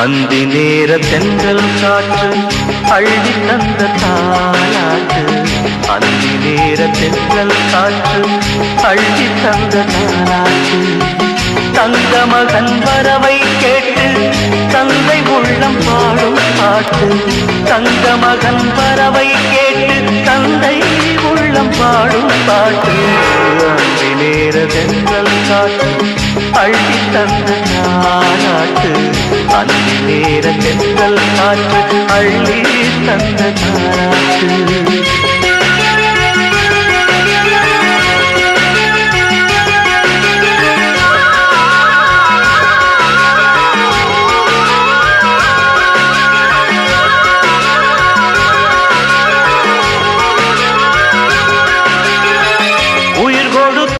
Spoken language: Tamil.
அந்தி நேர தென்றல் காற்று அள்ளி தந்த தாலாட்டு. அந்தி நேர தென்றல் காற்று அள்ளி தந்த தாலாட்டு. தங்க மகன் வரவை கேட்டு தந்தை உள்ளம் பாடும் பாட்டு. தங்க மகன் வரவை கேட்டு தந்தை உள்ளம் பாடும் பாட்டு. அந்தி நேர தென்றல் காற்று அள்ளி தந்த தாலாட்டு. அந்தி நேர தென்றல் காற்று அள்ளி தந்த தாலாட்டு.